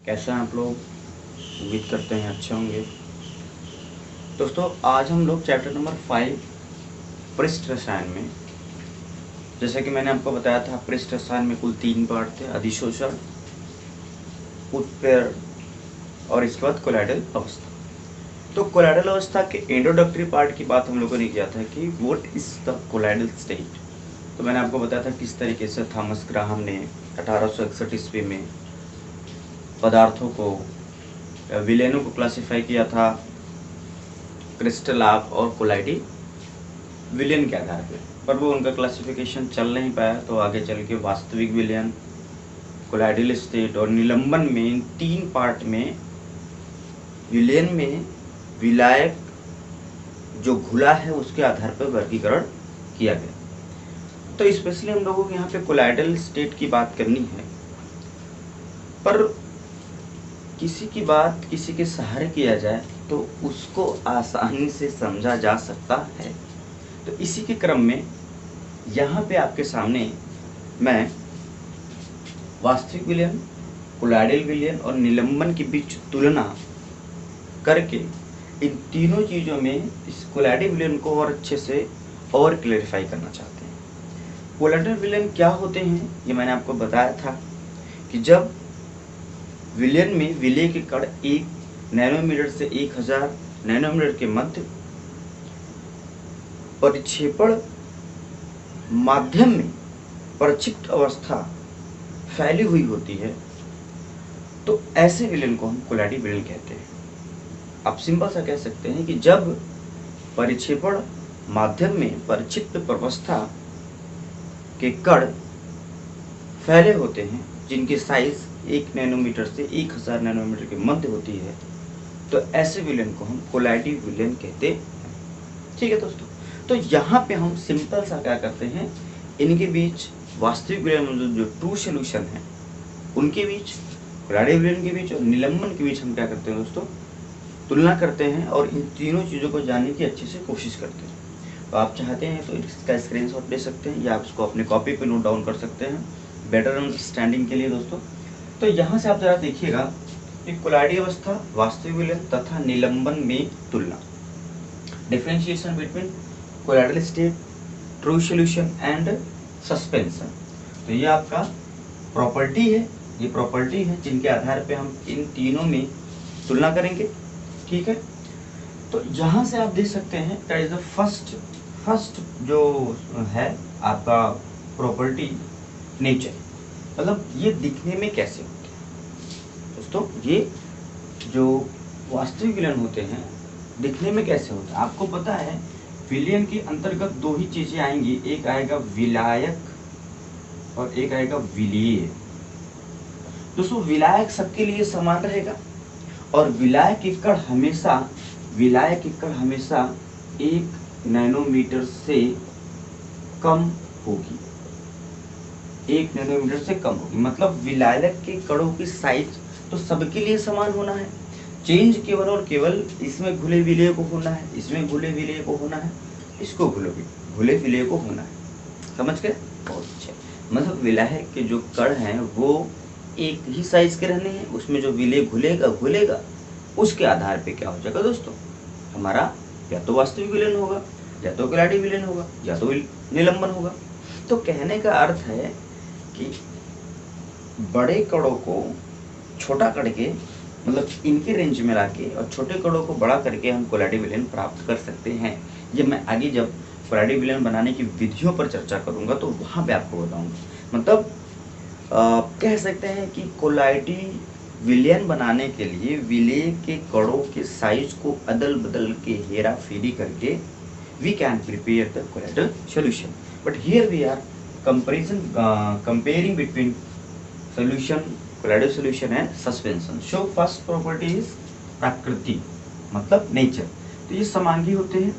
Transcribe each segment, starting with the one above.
कैसे हैं आप लोग? उम्मीद करते हैं अच्छे होंगे। दोस्तों, आज हम लोग चैप्टर नंबर 5 पृष्ठ रसायन में, जैसा कि मैंने आपको बताया था, पृष्ठ रसायन में कुल 3 पार्ट थे: अधिशोषण, उत्प्रेरण और इसके बाद कोलाइडल अवस्था। तो कोलाइडल अवस्था के इंट्रोडक्टरी पार्ट की बात हम लोगों ने किया था कि what is the colloidal state. तो मैंने आपको बताया था किस तरीके से थॉमस ग्राहम ने 1861 ईस्वी में पदार्थों को, विलेनों को क्लासिफाई किया था क्रिस्टलाग और कोलाइडी विलेन के आधार पर वो उनका क्लासिफिकेशन चल नहीं पाया। तो आगे चल के वास्तविक विलेन, कोलाइडल स्टेट और निलंबन में, इन 3 पार्ट में विलेन में विलायक जो घुला है उसके आधार पर वर्गीकरण किया गया। तो स्पेशली हम लोगों को यहाँ पे कोलाइडल स्टेट की बात करनी है, पर किसी की बात किसी के सहारे किया जाए तो उसको आसानी से समझा जा सकता है। तो इसी के क्रम में यहाँ पे आपके सामने मैं वास्तविक विलयन, कोलाइडल विलयन और निलंबन के बीच तुलना करके इन तीनों चीज़ों में इस कोलाइडल विलयन को और अच्छे से और क्लेरिफाई करना चाहते हैं। कोलाइडल विलयन क्या होते हैं ये मैंने आपको बताया था कि जब विलयन में विलेय के कण 1 नैनोमीटर से 1000 नैनोमीटर के मध्य परिक्षेपण माध्यम में प्रक्षिप्त अवस्था फैली हुई होती है, तो ऐसे विलयन को हम कोलाइडल विलयन कहते हैं। आप सिंपल सा कह सकते हैं कि जब परिक्षेपण माध्यम में परिक्षिप्त प्रवस्था के कण फैले होते हैं जिनकी साइज 1 नैनोमीटर से 1000 नैनोमीटर के मध्य होती है, तो ऐसे विलयन को हम कोलाइडल विलयन कहते हैं। ठीक है दोस्तों, तो यहाँ पे हम सिंपल सा क्या करते हैं, इनके बीच वास्तविक विलयन जो ट्रू सॉल्यूशन है उनके बीच, कोलाइडल विलयन के बीच और निलंबन के बीच हम क्या करते हैं दोस्तों, तुलना करते हैं और इन तीनों चीज़ों को जानने की अच्छे से कोशिश करते हैं। तो आप चाहते हैं तो इसका स्क्रीनशॉट ले सकते हैं या आप इसको अपने कॉपी पे नोट डाउन कर सकते हैं बेटर अंडरस्टैंडिंग के लिए दोस्तों। तो यहाँ से आप जरा देखिएगा कि कोलाइडल अवस्था, वास्तविक विलयन तथा निलंबन में तुलना, differentiation between colloidal state, true solution and suspension. तो ये आपका प्रॉपर्टी है, ये प्रॉपर्टी है जिनके आधार पे हम इन तीनों में तुलना करेंगे। ठीक है, तो यहाँ से आप देख सकते हैं दैट इज द फर्स्ट जो है आपका प्रॉपर्टी, नेचर। मतलब ये दिखने में कैसे होते हैं दोस्तों, ये जो वास्तविक विलयन होते हैं दिखने में कैसे होते हैं। आपको पता है विलयन के अंतर्गत 2 ही चीजें आएंगी, एक आएगा विलायक और एक आएगा विलेय। दोस्तों, विलायक सबके लिए समान रहेगा और विलायक के कण हमेशा 1 नैनोमीटर से कम होगी, 1 नैनोमीटर से कम होगी। मतलब विलायक के कणों की साइज तो सबके लिए समान होना है, चेंज केवल और केवल इसमें घुले विलेय को होना है, इसमें घुले विलेय को होना है, इसको घुले विलेय को होना है। समझ गए? बहुत अच्छे। मतलब विलायक के जो कण हैं वो एक ही साइज के रहने हैं, उसमें जो विलेय घुलेगा उसके आधार पे क्या हो जाएगा दोस्तों, हमारा या तो वास्तविक विलयन होगा, या तो कोलाइडल विलयन होगा, या तो निलंबन होगा। तो कहने का अर्थ है कि बड़े कणों को छोटा करके, मतलब इनके रेंज में लाके और छोटे कणों को बड़ा करके हम कोलाइडल विलयन प्राप्त कर सकते हैं। ये मैं आगे जब कोलाइडल विलयन बनाने की विधियों पर चर्चा करूंगा तो वहाँ पे आपको बताऊंगा। मतलब कह सकते हैं कि कोलाइडल विलयन बनाने के लिए विलेय के कणों के साइज को अदल बदल के हेरा फेरी करके we can prepare the colloidal solution. But here we are comparing between solution, colloidal solution and suspension. So first property is प्रकृति, मतलब नेचर। तो ये समांगी होते हैं,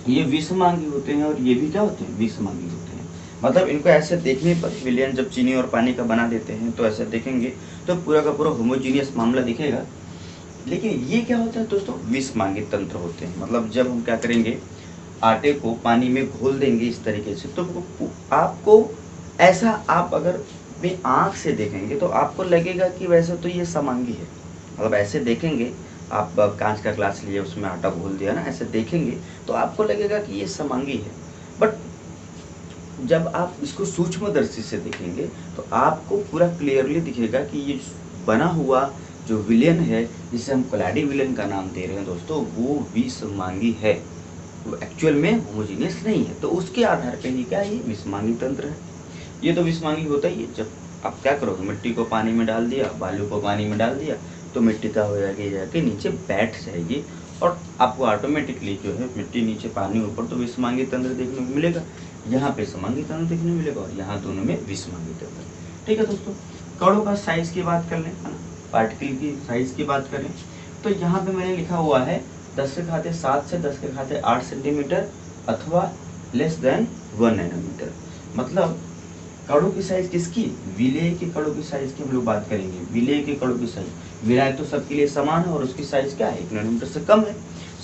ये विसमांगी होते हैं और ये भी क्या होते हैं, विसमांगी होते हैं। मतलब इनको ऐसे देखने पर विलयन जब चीनी और पानी का बना देते हैं तो ऐसे देखेंगे तो पूरा का पूरा होमोजीनियस मामला दिखेगा। लेकिन ये क्या होता है दोस्तों, विसमांगी तंत्र होते हैं। मतलब जब हम क्या करेंगे, आटे को पानी में घोल देंगे इस तरीके से, तो आपको ऐसा, आप अगर अपनी आँख से देखेंगे तो आपको लगेगा कि वैसे तो ये समांगी है। मतलब ऐसे देखेंगे, आप कांच का ग्लास लिए उसमें आटा घोल दिया ना, ऐसे देखेंगे तो आपको लगेगा कि ये समांगी है। बट जब आप इसको सूक्ष्मदर्शी से देखेंगे तो आपको पूरा क्लियरली दिखेगा कि ये बना हुआ जो विलयन है, जिसे हम कोलाडी विलयन का नाम दे रहे हैं दोस्तों, वो विषमांगी है, वो एक्चुअल में होमोजीनियस नहीं है। तो उसके आधार पे ही क्या ये विषमांगी तंत्र है। ये तो विषमांगी होता ही है। जब आप क्या करोगे, मिट्टी को पानी में डाल दिया, बालू को पानी में डाल दिया, तो मिट्टी का हो जाके नीचे बैठ जाएगी और आपको ऑटोमेटिकली जो है मिट्टी नीचे पानी ऊपर, तो विषमांगी तंत्र देखने को मिलेगा। यहाँ पे समांगी तंत्र देखने को मिलेगा और यहाँ दोनों में विषमांगी तंत्र। ठीक है दोस्तों, कणों का साइज की बात कर लें, है ना, पार्टिकल की साइज की बात करें तो यहाँ पे मैंने लिखा हुआ है 10⁻7 से 10⁸ सेंटीमीटर अथवा लेस देन 1 नैनोमीटर। मतलब कणों की साइज किसकी, विलेय के कणों की साइज की हम लोग बात करेंगे। विलेय के कणों की साइज, विलेय तो सबके लिए समान है और उसकी साइज क्या है, 1 नैनोमीटर से कम है,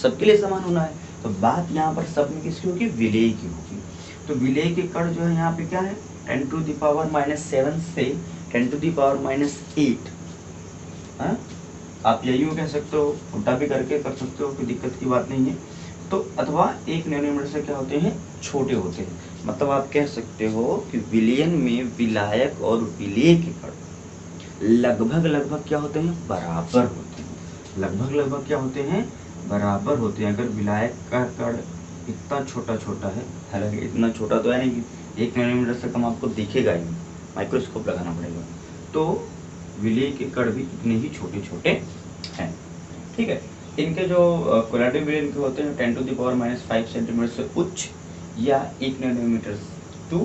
सबके लिए समान होना है। तो बात यहाँ पर सब में किसकी होगी, विलेय की होगी। तो विलेय के कण जो है यहाँ पे क्या है, 10⁻⁷ से 10⁻⁸। हाँ, आप यही कह सकते हो, उल्टा भी करके कर सकते हो, कोई दिक्कत की बात नहीं है। तो अथवा 1 नैनोमीटर से क्या होते हैं, छोटे होते हैं। मतलब आप कह सकते हो कि विलयन में विलायक और विलेय के कण लगभग क्या होते हैं, बराबर होते हैं। लगभग क्या होते हैं, बराबर होते हैं। अगर विलायक का कण इतना छोटा है, हालांकि इतना छोटा तो है नहीं कि 1 नैनोमीटर से कम आपको दिखेगा ही, माइक्रोस्कोप लगाना पड़ेगा। तो विलेय के कण भी इतने ही छोटे हैं। ठीक है, इनके जो कोलाडी विलयन के होते हैं 10⁻⁵ सेंटीमीटर से उच्च या 1 नैनोमीटर टू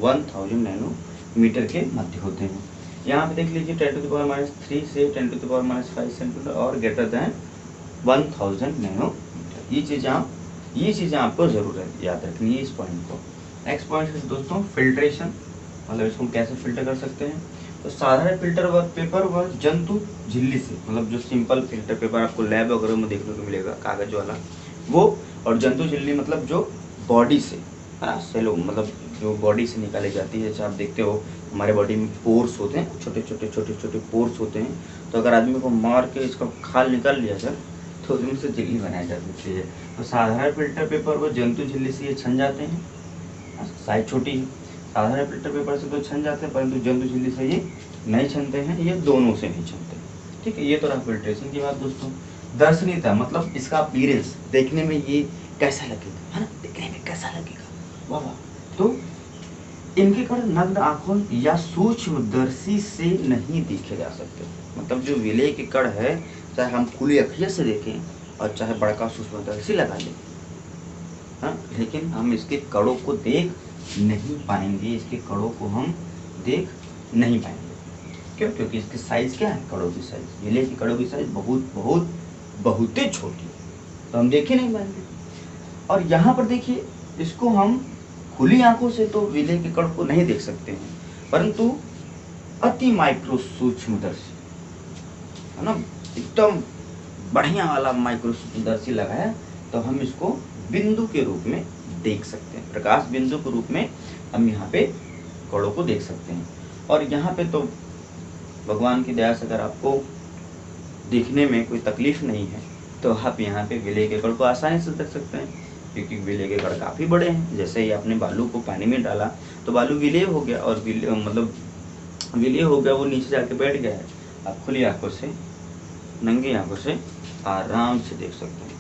1000 नैनोमीटर के मध्य होते हैं। यहाँ पे देख लीजिए 10⁻³ से 10⁻⁵ सेंटीमीटर और ग्रेटर देन 1000 नैनोमीटर। ये चीज़ें आपको जरूर याद रखनी है इस पॉइंट को। नेक्स्ट पॉइंट है दोस्तों फिल्ट्रेशन, मतलब इसको हम कैसे फिल्टर कर सकते हैं। तो साधारण फिल्टर पेपर व जंतु झिल्ली से, मतलब जो सिंपल फिल्टर पेपर आपको लैब वगैरह में देखने को मिलेगा कागज वाला वो, और जंतु झिल्ली मतलब जो बॉडी से, है ना, सेलो मतलब जो बॉडी से निकाली जाती है। जैसे आप देखते हो हमारे बॉडी में पोर्स होते हैं, छोटे पोर्स होते हैं। तो अगर आदमी को मार के इसका खाल निकाल लिया जाए तो उसमें से झिल्ली बनाई जा सकती है। तो साधारण फिल्टर पेपर व जंतु झिल्ली से ये छन जाते हैं, साइज छोटी है। साधारण फिल्टर पेपर से तो छन जाते हैं, परंतु जंतु झिल्ली से ये नहीं छनते हैं, ये दोनों से नहीं छनते। ठीक है, ये तो रहा फिल्ट्रेशन की बात दोस्तों। दर्शनीयता मतलब इसका अपीयरेंस, देखने में ये कैसा लगेगा, है ना, देखने में कैसा लगेगा, वाह वाह। तो इनके कण नग्न आंखों या सूक्ष्मदर्शी से नहीं देखे जा सकते। मतलब जो विलेय के कण है, चाहे हम खुली अखियों से देखें और चाहे बड़का सूक्ष्मदर्शी लगा लें, हाँ, लेकिन हम इसके कणों को देख नहीं पाएंगे, इसके कणों को हम देख नहीं पाएंगे। क्यों? क्योंकि इसकी साइज क्या है, कणों की साइज, विलेय की कणों की साइज बहुत ही छोटी है, तो हम देख ही नहीं पाएंगे। और यहाँ पर देखिए, इसको हम खुली आंखों से तो विलेय के कण को नहीं देख सकते हैं, परंतु अति माइक्रो सूक्ष्मदर्शी, है ना, एकदम बढ़िया वाला माइक्रो सूक्ष्मदर्शी लगाया तो हम इसको बिंदु के रूप में देख सकते हैं, प्रकाश बिंदु के रूप में हम यहाँ पे कणों को देख सकते हैं। और यहाँ पे तो भगवान की दया से अगर आपको देखने में कोई तकलीफ नहीं है तो आप यहाँ पे विलेय के कण को आसानी से देख सकते हैं, क्योंकि विलेय के कण काफ़ी बड़े हैं। जैसे ही आपने बालू को पानी में डाला तो बालू विलेय हो गया, और विलेय हो गया, वो नीचे जाके बैठ गया है। आप खुली आंखों से, नंगी आंखों से आराम से देख सकते हैं।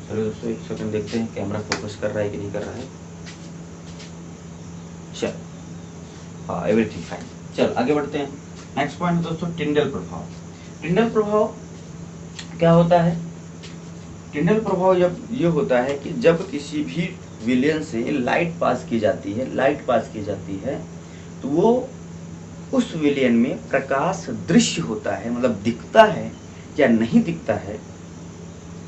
चलो दोस्तों, एक सेकंड देखते हैं कैमरा फोकस कर रहा है कि नहीं कर रहा है। चल, हाँ, एवरीथिंग फाइन। चल आगे बढ़ते हैं। नेक्स्ट पॉइंट है दोस्तों टिंडल प्रभाव। टिंडल प्रभाव क्या होता है? टिंडल प्रभाव जब ये होता है कि जब किसी भी विलयन से लाइट पास की जाती है तो वो उस विलयन में प्रकाश दृश्य होता है, मतलब दिखता है या नहीं दिखता है।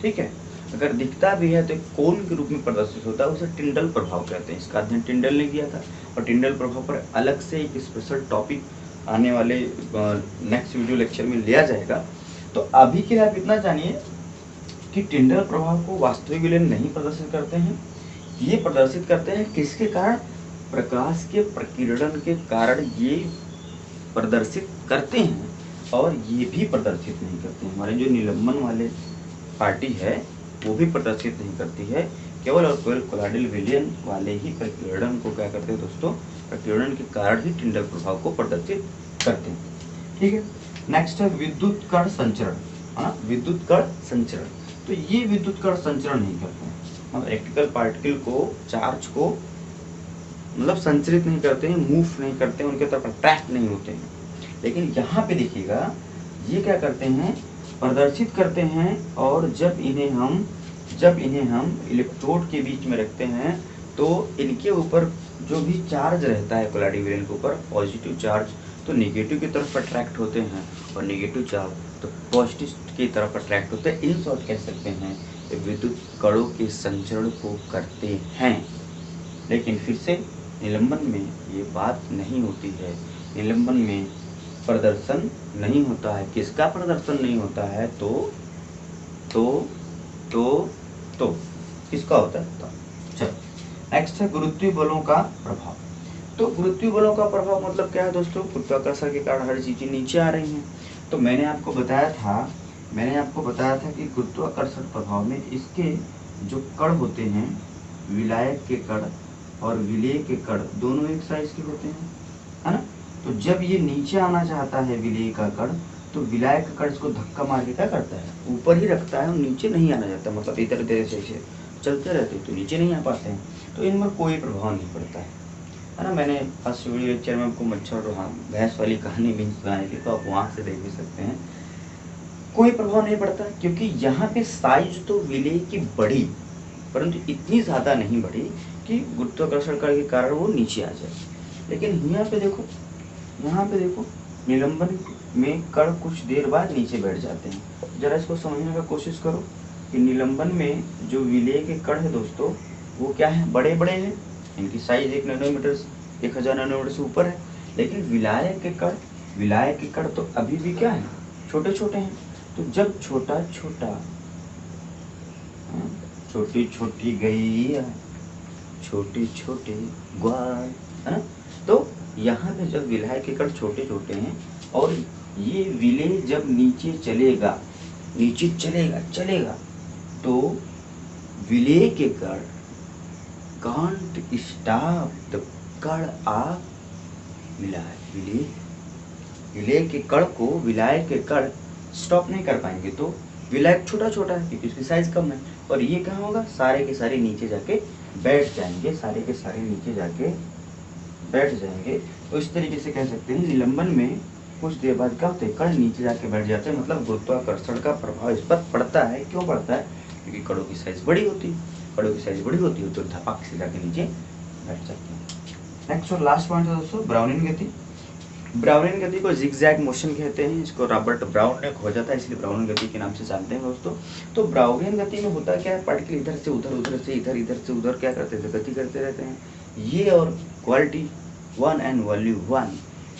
ठीक है, अगर दिखता भी है तो कोन के रूप में प्रदर्शित होता है, उसे टिंडल प्रभाव कहते हैं। इसका अध्ययन टिंडल ने किया था, और टिंडल प्रभाव पर अलग से एक स्पेशल टॉपिक आने वाले नेक्स्ट वीडियो लेक्चर में लिया जाएगा। तो अभी के लिए आप इतना जानिए कि टिंडल प्रभाव को वास्तविक विलयन नहीं प्रदर्शित करते हैं, ये प्रदर्शित करते हैं किसके कारण? प्रकाश के प्रकीर्णन के कारण ये प्रदर्शित करते हैं और ये भी प्रदर्शित नहीं करते हैं। हमारे जो निलंबन वाले पार्टी है वो भी प्रदर्शित नहीं करती है, केवल और केवल कोलाइडल विलयन वाले ही प्रकीर्णन को क्या करते हैं दोस्तों, प्रकीर्णन के कारण ही टिंडल प्रभाव को प्रदर्शित करते हैं। ठीक है, नेक्स्ट है विद्युत कण संचरण। हाँ, विद्युत कण संचरण, तो ये विद्युत कण संचरण नहीं करते हैं, मतलब इलेक्ट्रिकल पार्टिकल को, चार्ज को मतलब संचरित नहीं करते हैं, मूव नहीं करते हैं, उनके तरफ अट्रैक्ट नहीं होते हैं। लेकिन यहाँ पे देखिएगा ये क्या करते हैं, प्रदर्शित करते हैं, और जब इन्हें हम इलेक्ट्रोड के बीच में रखते हैं तो इनके ऊपर जो भी चार्ज रहता है कोलाइडल विलयन के ऊपर, पॉजिटिव चार्ज तो नेगेटिव की तरफ अट्रैक्ट होते हैं और नेगेटिव चार्ज तो पॉजिटिव की तरफ अट्रैक्ट होते हैं। इन शॉर्ट कह सकते हैं विद्युत कणों के संचरण को करते हैं। लेकिन फिर से निलंबन में ये बात नहीं होती है, निलंबन में प्रदर्शन नहीं होता है। किसका प्रदर्शन नहीं होता है, तो किसका होता है, तो चलो नेक्स्ट है गुरुत्वीय बलों का प्रभाव। तो गुरुत्वीय बलों का प्रभाव मतलब क्या है दोस्तों, गुरुत्वाकर्षण के कारण हर चीजें नीचे आ रही हैं। तो मैंने आपको बताया था कि गुरुत्वाकर्षण प्रभाव में इसके जो कण होते हैं, विलायक के कण और विलेय के कण दोनों एक साइज के होते हैं, है ना। तो जब ये नीचे आना चाहता है विलेय का कण, तो विलायक का कण इसको धक्का मार के क्या करता है, ऊपर ही रखता है और नीचे नहीं आना चाहता, मतलब इधर उधर से चलते रहते तो नीचे नहीं आ पाते हैं, तो इन पर कोई प्रभाव नहीं पड़ता है ना। मैंने फर्स्ट वीडियो लेक्चर में आपको मच्छर और भैंस वाली कहानी भी सुनाई थी, तो आप वहाँ से देख भी सकते हैं, कोई प्रभाव नहीं पड़ता, क्योंकि यहाँ पे साइज तो विलेय की बढ़ी, परंतु इतनी ज़्यादा नहीं बढ़ी कि गुरुत्वाकर्षण के कारण वो नीचे आ जाए। लेकिन यहाँ पे देखो निलंबन में कण कुछ देर बाद नीचे बैठ जाते हैं। जरा इसको समझने का कोशिश करो कि निलंबन में जो विलेय के कण है दोस्तों, वो क्या है, बड़े बड़े हैं, इनकी साइज 1 नैनोमीटर 1000 नैनोमीटर से ऊपर है। लेकिन विलायक के कण तो अभी भी क्या है, छोटे छोटे हैं। तो जब छोटी छोटी गैया छोटे छोटे ग्वाल, है ना, तो यहाँ पे जब विलाय के कण छोटे छोटे हैं और ये विलेय जब नीचे चलेगा तो विलेय के कण कांट स्टॉप द कण ऑफ विलाय, विलेय के कण को विलाय के कण स्टॉप नहीं कर पाएंगे। तो विलायक छोटा छोटा है क्योंकि उसकी साइज कम है, और ये क्या होगा, सारे के सारे नीचे जाके बैठ जाएंगे, तो इस तरीके से कह सकते हैं निलंबन में कुछ देर बाद क्या होते हैं, कण नीचे जाके बैठ जाते हैं, मतलब गुरुत्वाकर्षण का प्रभाव इस पर पड़ता है। क्यों पड़ता है, क्योंकि कणों की साइज बड़ी होती है, तो धपाक से जाके नीचे बैठ जाते हैं। नेक्स्ट और लास्ट पॉइंट है दोस्तों, ब्राउनिन गति। ब्राउनिन गति को जिगजैग मोशन कहते हैं, इसको रॉबर्ट ब्राउन ने खोजा था, इसलिए ब्राउनिन गति के नाम से जानते हैं दोस्तों। तो ब्राउनिन गति में होता क्या है, पार्टिकल इधर से उधर क्या करते थे, गति करते रहते हैं। ये और quality 1 and value 1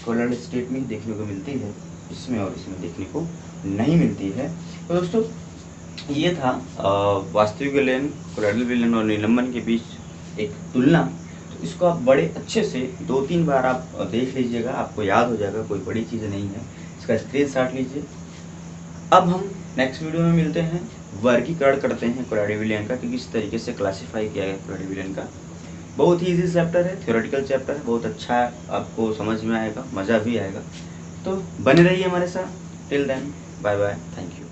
colour state में देखने को मिलती है, इसमें और इसमें देखने को नहीं मिलती है। तो दोस्तों ये था वास्तविक विलयन, कोलाइडल विलयन और निलंबन के बीच एक तुलना। तो इसको आप बड़े अच्छे से 2-3 बार आप देख लीजिएगा, आपको याद हो जाएगा, कोई बड़ी चीज़ नहीं है। इसका स्क्रीनशॉट लीजिए। अब हम नेक्स्ट वीडियो में मिलते हैं, वर्गीकरण करते हैं कोलाइडल विलयन का कि किस तरीके से क्लासीफाई किया गया कोलाइडल विलयन का। बहुत ही ईजी चैप्टर है, थ्योरेटिकल चैप्टर है, बहुत अच्छा आपको समझ में आएगा, मज़ा भी आएगा। तो बने रहिए हमारे साथ। Till then bye bye, thank you.